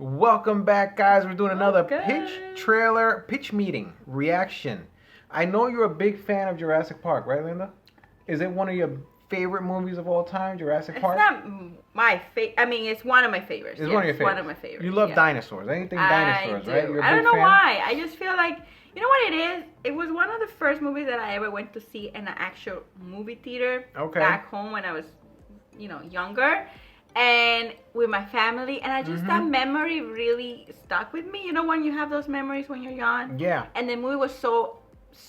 Welcome back, guys. We're doing another Okay. pitch meeting reaction. I know you're a big fan of Jurassic Park, right, Linda? Is it one of your favorite movies of all time, Jurassic Park? It's not my favorite. I mean, it's one of my favorites. It's yes, one of your favorites. One of my favorites. You love yeah. dinosaurs. Anything dinosaurs, I do. right? You're a I don't big know fan? why. I just feel like, you know what it is? It was one of the first movies that I ever went to see in an actual movie theater back home when I was, younger. And with my family, and I just that memory really stuck with me. You know when you have those memories when you're young? Yeah. And the movie was so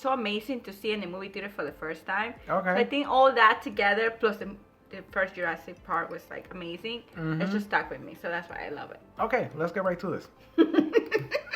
amazing to see in the movie theater for the first time. Okay. So I think all that together, plus the first Jurassic Park was like amazing. It just stuck with me, so that's why I love it. Okay, let's get right to this.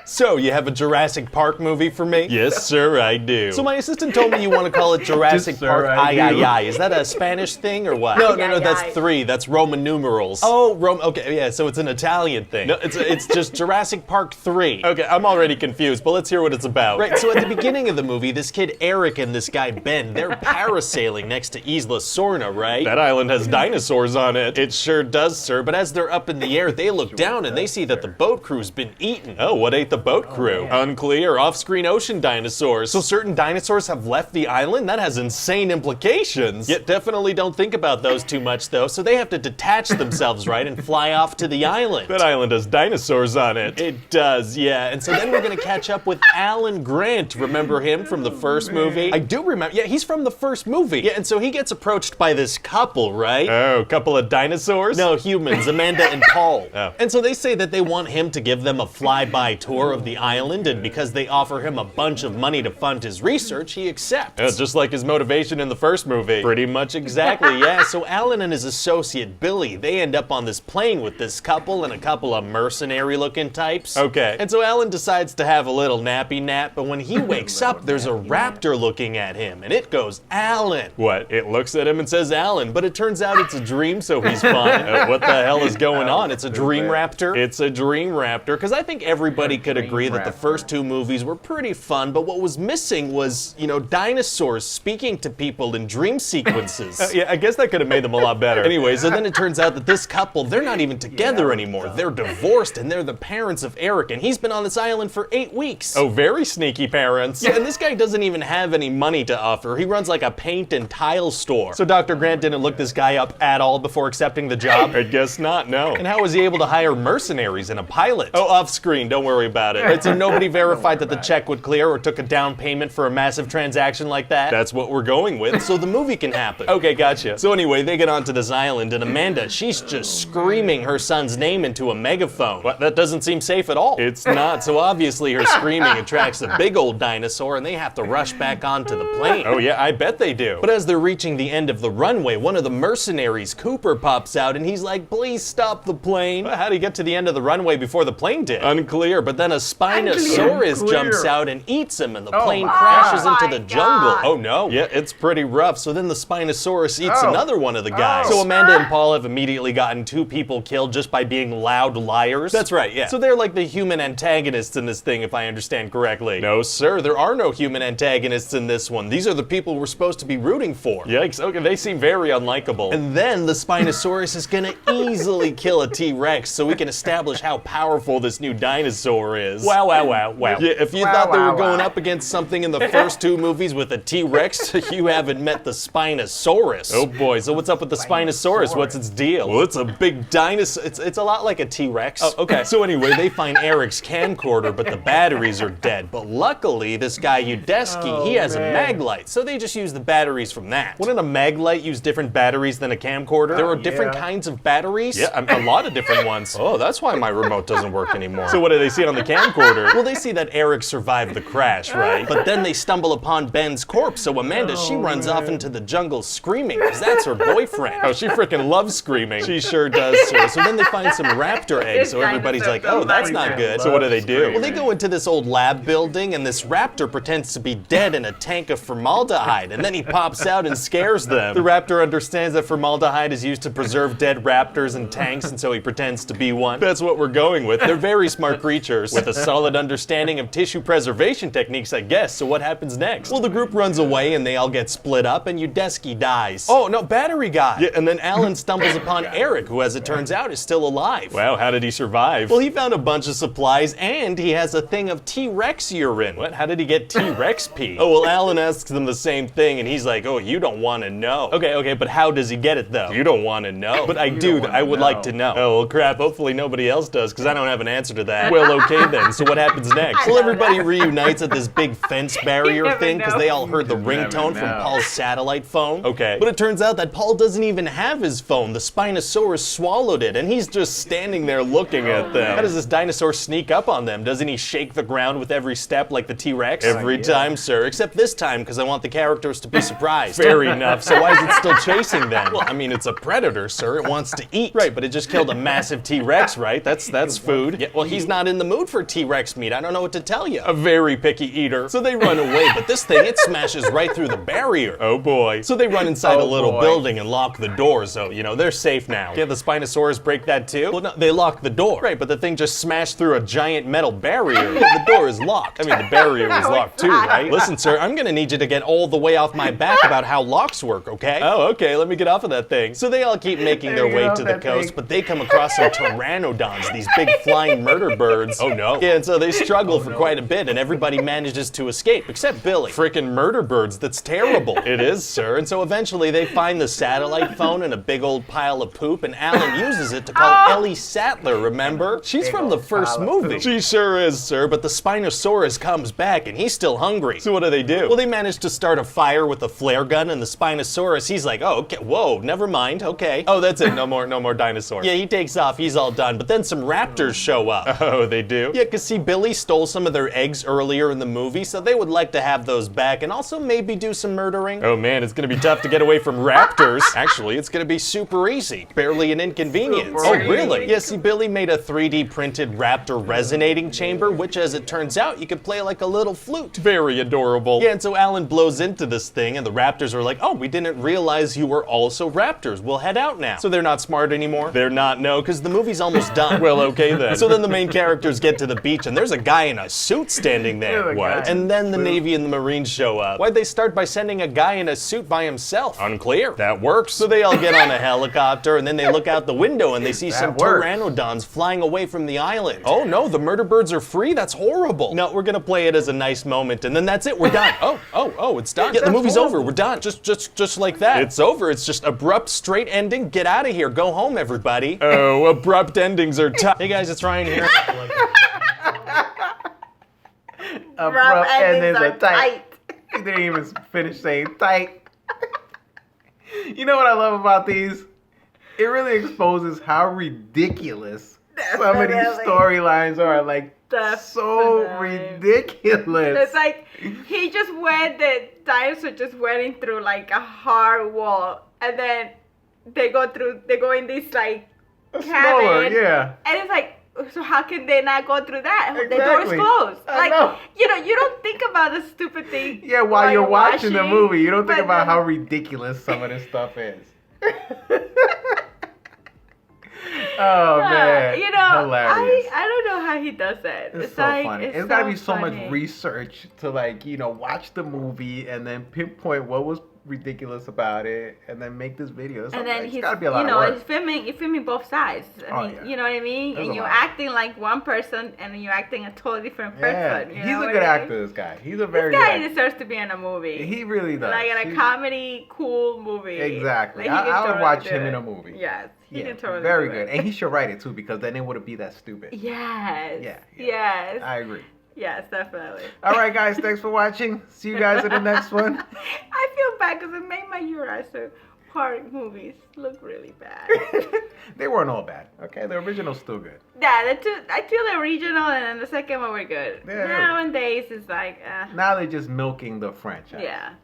So, you have a Jurassic Park movie for me? Yes, sir, I do. So my assistant told me you want to call it Jurassic Park I. Is that a Spanish thing or what? No, that's 3. That's Roman numerals. Oh, okay, yeah, so it's an Italian thing. No, it's just Jurassic Park 3. Okay, I'm already confused, but let's hear what it's about. Right, so at the beginning of the movie, this kid Eric and this guy Ben, they're parasailing next to Isla Sorna, right? That island has dinosaurs on it. It sure does, sir, but as they're up in the air, they look down and they see that the boat crew's been eaten. Oh, what ate the boat crew? Unclear. Off-screen ocean dinosaurs. So certain dinosaurs have left the island? That has insane implications. Yet definitely don't think about those too much, though, so they have to detach themselves, right, and fly off to the island. That island has dinosaurs on it. It does, yeah. And so then we're gonna catch up with Alan Grant. Remember him from the first movie? I do remember. Yeah, he's from the first movie. Yeah, and so he gets approached by this couple, right? Oh, couple of dinosaurs? No, humans, Amanda and Paul. Oh. And so they say that they want him to give them a fly-by tour of the island, and because they offer him a bunch of money to fund his research, he accepts. Just like his motivation in the first movie. Pretty much exactly, yeah. So Alan and his associate Billy, they end up on this plane with this couple and a couple of mercenary-looking types. Okay. And so Alan decides to have a little nappy nap, but when he wakes up, there's a raptor looking at him, and it goes, Alan. What? It looks at him and says Alan, but it turns out it's a dream, so he's fine. What the hell is going on? It's a dream raptor? It's a dream raptor, because I think everybody could agree that the first 2 movies were pretty fun, but what was missing was, dinosaurs speaking to people in dream sequences. Yeah, I guess that could have made them a lot better. Anyway, so then it turns out that this couple, they're not even together anymore. They're divorced, and they're the parents of Eric, and he's been on this island for 8 weeks. Oh, very sneaky parents. Yeah, and this guy doesn't even have any money to offer. He runs like a paint and tile store. So Dr. Grant didn't look this guy up at all before accepting the job? I guess not, no. And how was he able to hire mercenaries and a pilot? Oh, off screen, don't worry about it. Right, so nobody verified that the check would clear or took a down payment for a massive transaction like that? That's what we're going with, so the movie can happen. Okay, gotcha. So anyway, they get onto this island, and Amanda, she's just screaming her son's name into a megaphone. What? That doesn't seem safe at all. It's not, so obviously her screaming attracts a big old dinosaur, and they have to rush back onto the plane. Oh yeah, I bet they do. But as they're reaching the end of the runway, one of the mercenaries, Cooper, pops out, and he's like, please stop the plane. How'd he get to the end of the runway before the plane did? Unclear, but then a Spinosaurus jumps out and eats him, and the plane crashes into the jungle. Oh no. Yeah, it's pretty rough. So then the Spinosaurus eats another one of the guys. So Amanda and Paul have immediately gotten 2 people killed just by being loud liars. That's right, yeah. So they're like the human antagonists in this thing, if I understand correctly. No, sir, there are no human antagonists in this one. These are the people we're supposed to be rooting for. Yikes, okay, they seem very unlikable. And then the Spinosaurus is gonna easily kill a T-Rex so we can establish how powerful this new dinosaur is. Wow, wow, wow, wow. Yeah, if you thought they were going up against something in the first 2 movies with a T-Rex, you haven't met the Spinosaurus. Oh boy, so what's up with the Spinosaurus? What's its deal? Well, it's a big dinosaur. It's a lot like a T-Rex. Oh, okay. So anyway, they find Eric's camcorder, but the batteries are dead. But luckily, this guy Udesky, he has a mag light, so they just use the batteries from that. Wouldn't a mag light use different batteries than a camcorder? There are different kinds of batteries? Yeah, a lot of different ones. Oh, that's why my remote doesn't work anymore. So what do they see on the camcorder? Well, they see that Eric survived the crash, right? But then they stumble upon Ben's corpse, so Amanda, she runs off into the jungle screaming, because that's her boyfriend. Oh, she freaking loves screaming. She sure does, sir. So then they find some raptor eggs, so everybody's like, oh, that's not good. So what do? Well, they go into this old lab building, and this raptor pretends to be dead in a tank of formaldehyde, and then he pops out and scares them. The raptor understands that formaldehyde is used to preserve dead raptors in tanks, and so he pretends to be one. That's what we're going with. They're very smart creatures. With a solid understanding of tissue preservation techniques, I guess. So what happens next? Well, the group runs away and they all get split up and Udesky dies. Oh, no, Battery Guy. Yeah, and then Alan stumbles upon Eric, who, as it turns out, is still alive. Wow, how did he survive? Well, he found a bunch of supplies and he has a thing of T-Rex urine. What? How did he get T-Rex pee? Oh, well, Alan asks them the same thing and he's like, oh, you don't want to know. Okay, but how does he get it, though? You don't want to know. But I do. I would like to know. Oh, well, crap. Hopefully nobody else does, because I don't have an answer to that. Well, okay then. So what happens next? Well, everybody reunites at this big fence barrier thing, because they all heard the ringtone from Paul's satellite phone. Okay. But it turns out that Paul doesn't even have his phone. The Spinosaurus swallowed it, and he's just standing there looking at them. How does this dinosaur sneak up on them? Doesn't he shake the ground with every step like the T-Rex? Every time, sir. Except this time, because I want the characters to be surprised. Fair enough. So why is it still chasing them? Well, I mean, it's a predator, sir. It wants to eat. Right, but it just killed a massive T-Rex, right? That's food. Yeah, well, he's not in the mood for T-Rex meat. I don't know what to tell you. A very picky eater. So they run away, but this thing, it smashes right through the barrier. Oh boy. So they run inside a little building and lock the door, so, you know, they're safe now. Yeah, the Spinosaurus break that too? Well, no, they lock the door. Right, but the thing just smashed through a giant metal barrier. The door is locked. I mean, the barrier was locked too, right? Listen, sir, I'm gonna need you to get all the way off my back about how locks work, okay? Oh, okay, let me get off of that thing. So they all keep making their way to the coast, but they come across some pteranodons, these big flying murder birds. Oh no. Yeah, and so they struggle for quite a bit, and everybody manages to escape, except Billy. Frickin' murder birds, that's terrible. It is, sir. And so eventually they find the satellite phone in a big old pile of poop, and Alan uses it to call Ellie Sattler, remember? She's from the first movie. She sure is, sir, but the Spinosaurus comes back, and he's still hungry. So what do? Well, they manage to start a fire with a flare gun, and the Spinosaurus, he's like, oh, okay, whoa, never mind, okay. Oh, that's it, no more dinosaurs. Yeah, he takes off, he's all done, but then some raptors show up. Oh, they do? Yeah, because see, Billy stole some of their eggs earlier in the movie, so they would like to have those back, and also maybe do some murdering. Oh man, it's gonna be tough to get away from raptors. Actually, it's gonna be super easy. Barely an inconvenience. Oh, really? Yeah, see, Billy made a 3D printed raptor resonating chamber, which, as it turns out, you could play like a little flute. Very adorable. Yeah, and so Alan blows into this thing, and the raptors are like, oh, we didn't realize you were also raptors. We'll head out now. So they're not smart anymore? They're not, no, because the movie's almost done. Well, okay then. So then the main characters get to the beach, and there's a guy in a suit standing there. What? And then the Navy and the Marines show up. Why'd they start by sending a guy in a suit by himself? Unclear. That works. So they all get on a helicopter, and then they look out the window, and they see some pteranodons flying away from the island. Oh no, the murder birds are free? That's horrible. No, we're gonna play it as a nice moment, and then that's it, we're done. Oh, it's done. Yeah, the movie's over, we're done. Just like that. It's over, it's just abrupt, straight ending. Get out of here, go home, everybody. Oh, abrupt endings are tough. Hey guys, it's Ryan here. Abrupt endings are tight. He didn't even finish saying tight. You know what I love about these? It really exposes how ridiculous some of these storylines are. Like, so ridiculous. It's like the dinosaur just went through like a hard wall, and then they go in this like cabin. Yeah. And it's like, so how can they not go through that? Exactly. The door's closed. You don't think about the stupid thing. Yeah, while you're watching the movie, you don't think about how ridiculous some of this stuff is. Oh man, hilarious. I don't know how he does that. It's so like, funny. It's gotta be so much research to watch the movie and then pinpoint what was ridiculous about it and then make this video. And then it's gotta be a lot of work. He's filming both sides. I mean, you know what I mean? And you're acting like one person and you're acting a totally different person. He's a good actor, this guy. He's a very good actor. This guy deserves to be in a movie. He really does. Like in a comedy, cool movie. Exactly. I would watch him in a movie. Yes. He can totally very good. And he should write it too, because then it wouldn't be that stupid. Yes. Yeah. Yes. I agree. Yes, definitely. All right, guys. Thanks for watching. See you guys in the next one. I feel bad because it made my Jurassic Park movies look really bad. They weren't all bad. Okay, the original's still good. Yeah, I feel the original and then the second one were good. Yeah, nowadays it's like. Now they're just milking the franchise. Yeah.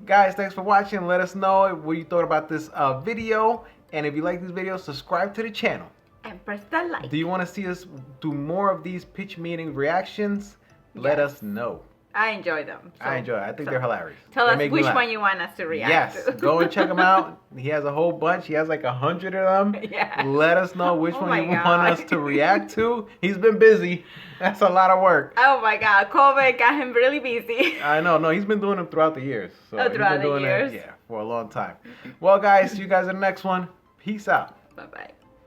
Guys, thanks for watching. Let us know what you thought about this video. And if you like this video, subscribe to the channel. And press that like. Do you want to see us do more of these pitch meeting reactions? Yes. Let us know. I enjoy them. So, I think they're hilarious. Tell us which one you want us to react to. Yes, go and check them out. He has a whole bunch. He has like 100 of them. Yeah. Let us know which one you want us to react to. He's been busy. That's a lot of work. Oh my God, COVID got him really busy. I know. No, he's been doing them throughout the years. So throughout the years? Yeah, for a long time. Well, guys, see you guys in the next one. Peace out. Bye-bye.